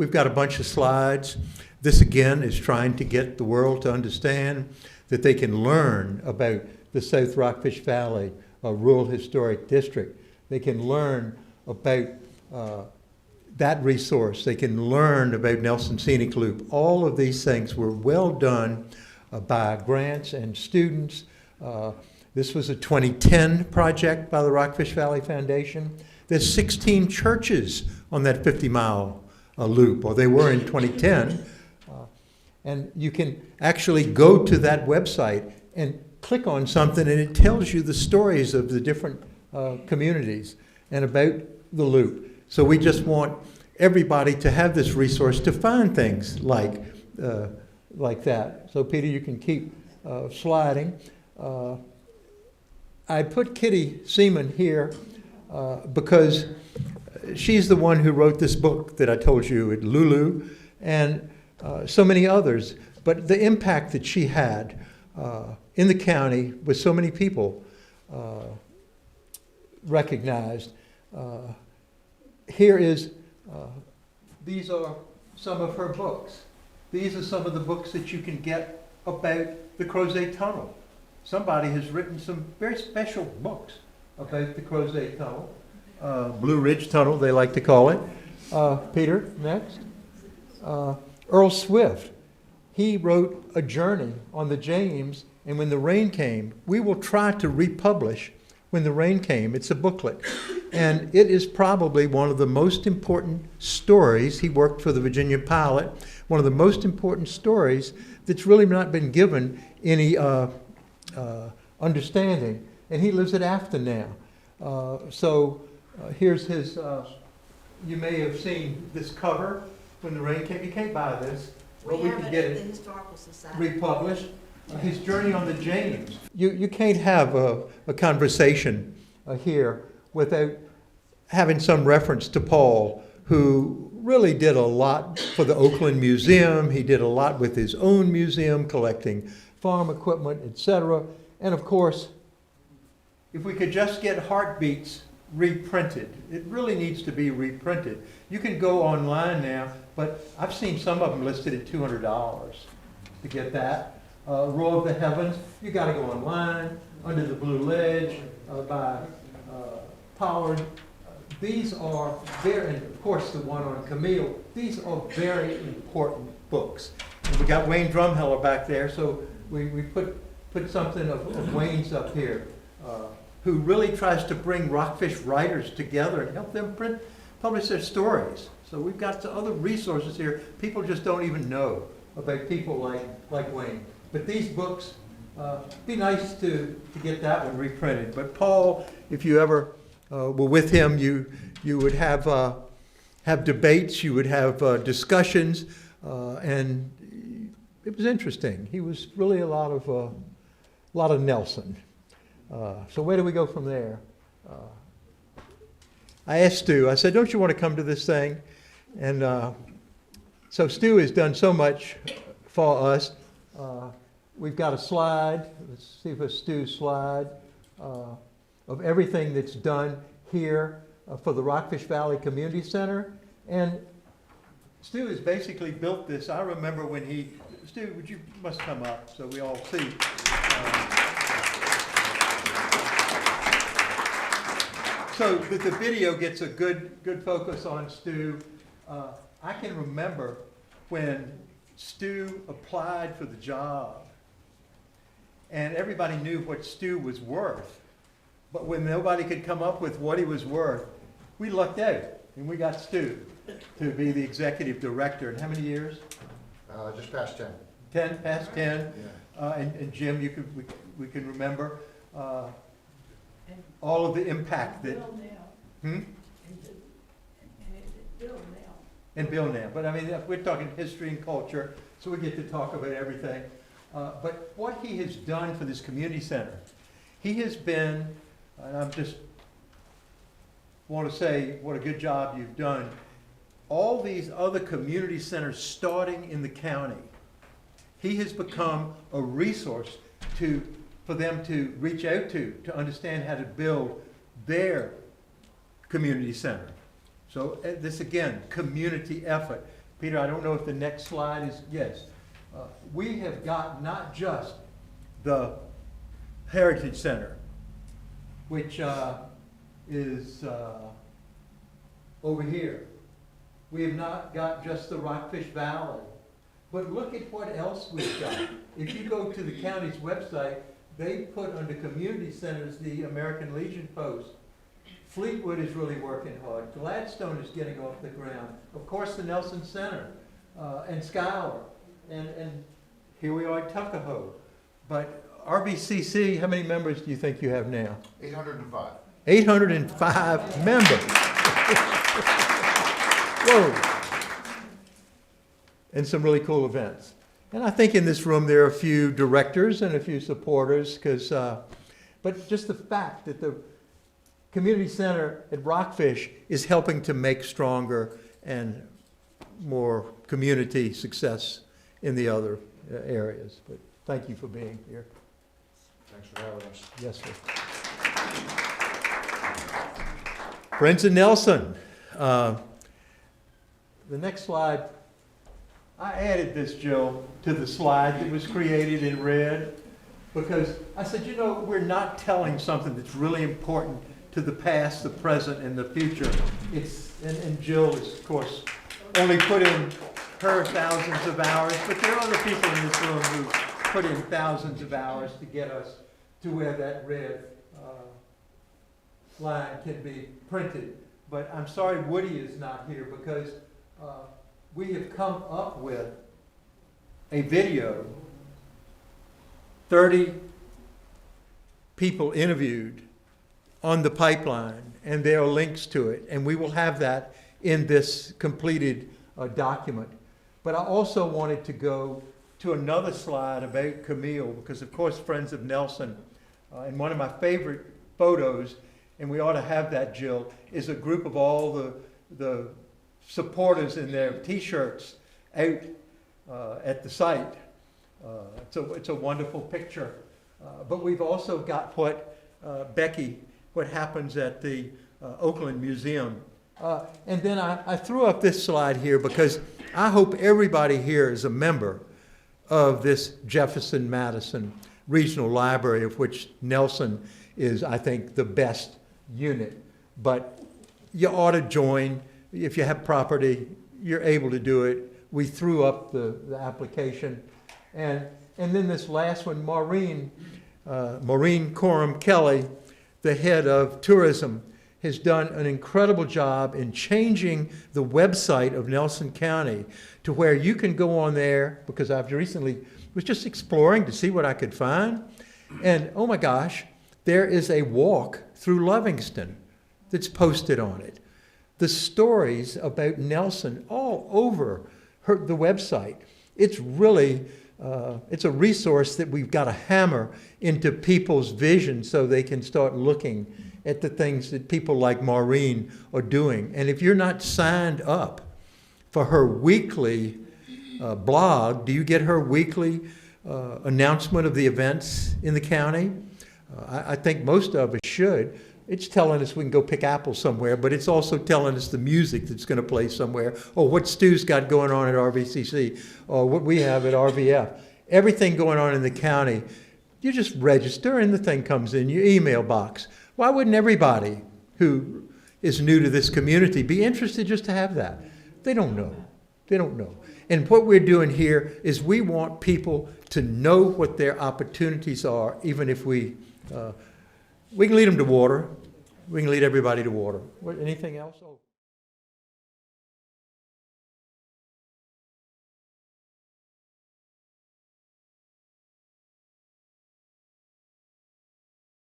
we've got a bunch of slides. This again is trying to get the world to understand that they can learn about the South Rockfish Valley Rural Historic District. They can learn about that resource. They can learn about Nelson Scenic Loop. All of these things were well done by grants and students. This was a 2010 project by the Rockfish Valley Foundation. There's 16 churches on that 50-mile loop, or they were in 2010. And you can actually go to that website and click on something, and it tells you the stories of the different communities and about the loop. So we just want everybody to have this resource to find things like that. So Peter, you can keep sliding. I put Kitty Seaman here because she's the one who wrote this book that I told you at Lulu, and so many others. But the impact that she had in the county with so many people recognized. Here is, these are some of her books. These are some of the books that you can get about the Crozet Tunnel. Somebody has written some very special books about the Crozet Tunnel, Blue Ridge Tunnel, they like to call it. Peter, next. Earl Swift, he wrote a journey on the James, and when the rain came, we will try to republish When the Rain Came. It's a booklet, and it is probably one of the most important stories. He worked for the Virginia Pilot, one of the most important stories that's really not been given any understanding, and he lives at Afton now. Here's his, you may have seen this cover, When the Rain Came. You can't buy this, but we can get it the Historical Society republished. His journey on the James. You can't have a conversation here without having some reference to Paul, who really did a lot for the Oakland Museum. He did a lot with his own museum, collecting farm equipment, etc. And of course, if we could just get Heartbeats reprinted, it really needs to be reprinted. You can go online now, but I've seen some of them listed at $200 to get that. Roar of the Heavens, you got to go online, Under the Blue Ledge by Pollard. These are very, and of course the one on Camille, these are very important books. And we got Wayne Drumheller back there, so we put something of Wayne's up here, who really tries to bring Rockfish writers together and help them publish their stories. So we've got other resources here. People just don't even know about people like Wayne. But these books, be nice to get that one reprinted. But Paul, if you ever were with him, you would have debates, you would have discussions, and it was interesting. He was really a lot of Nelson. So where do we go from there? I asked Stu, I said, don't you want to come to this thing? And so Stu has done so much for us. We've got a slide, let's see if it's Stu's slide, of everything that's done here for the Rockfish Valley Community Center. And Stu has basically built this. I remember when Stu, you must come up so we all see. So that the video gets a good focus on Stu. I can remember when Stu applied for the job, and everybody knew what Stu was worth. But when nobody could come up with what he was worth, we lucked out, and we got Stu to be the executive director. And how many years? Just past 10. 10, past 10. Yeah. And Jim, we can remember all of the impact that. And Bill now. But I mean, we're talking history and culture, so we get to talk about everything. But what he has done for this community center, he has been, and I just want to say what a good job you've done. All these other community centers starting in the county, he has become a resource for them to reach out to understand how to build their community center. So this again, community effort. Peter, I don't know if the next slide is, yes. We have got not just the Heritage Center, which is over here. We have not got just the Rockfish Valley, but look at what else we've got. If you go to the county's website, they put under community centers the American Legion Post. Fleetwood is really working hard. Gladstone is getting off the ground. Of course, the Nelson Center and Schuyler. And here we are at Tuckahoe. But RBCC, how many members do you think you have now? 805. 805 members. Whoa. And some really cool events. And I think in this room there are a few directors and a few supporters, but just the fact that the community center at Rockfish is helping to make stronger and more community success in the other areas. But thank you for being here. Thanks for having us. Yes, sir. Friends of Nelson. The next slide, I added this, Jill, to the slide that was created in red because I said, you know, we're not telling something that's really important to the past, the present, and the future. And Jill is, of course, only put in her thousands of hours, but there are other people in this room who put in thousands of hours to get us to where that red line can be printed. But I'm sorry Woody is not here because we have come up with a video, 30 people interviewed on the pipeline, and there are links to it, and we will have that in this completed document. But I also wanted to go to another slide about Camille, because of course Friends of Nelson, and one of my favorite photos, and we ought to have that, Jill, is a group of all the supporters in their t-shirts out at the site. It's a wonderful picture. But we've also got what happens at the Oakland Museum. And then I threw up this slide here because I hope everybody here is a member of this Jefferson-Madison Regional Library, of which Nelson is, I think, the best unit. But you ought to join. If you have property, you're able to do it. We threw up the application. And then this last one, Maureen Coram Kelly, the head of tourism, has done an incredible job in changing the website of Nelson County to where you can go on there, because I've recently was just exploring to see what I could find. And oh my gosh, there is a walk through Livingston that's posted on it. The stories about Nelson all over the website. It's really, it's a resource that we've got to hammer into people's vision so they can start looking at the things that people like Maureen are doing. And if you're not signed up for her weekly blog, do you get her weekly announcement of the events in the county? I think most of us should. It's telling us we can go pick apples somewhere, but it's also telling us the music that's going to play somewhere, or what Stu's got going on at RVCC, or what we have at RVF. Everything going on in the county, you just register and the thing comes in your email box. Why wouldn't everybody who is new to this community be interested just to have that? They don't know. They don't know. And what we're doing here is we want people to know what their opportunities are, even if we can lead them to water. We can lead everybody to water. Anything else? Oh.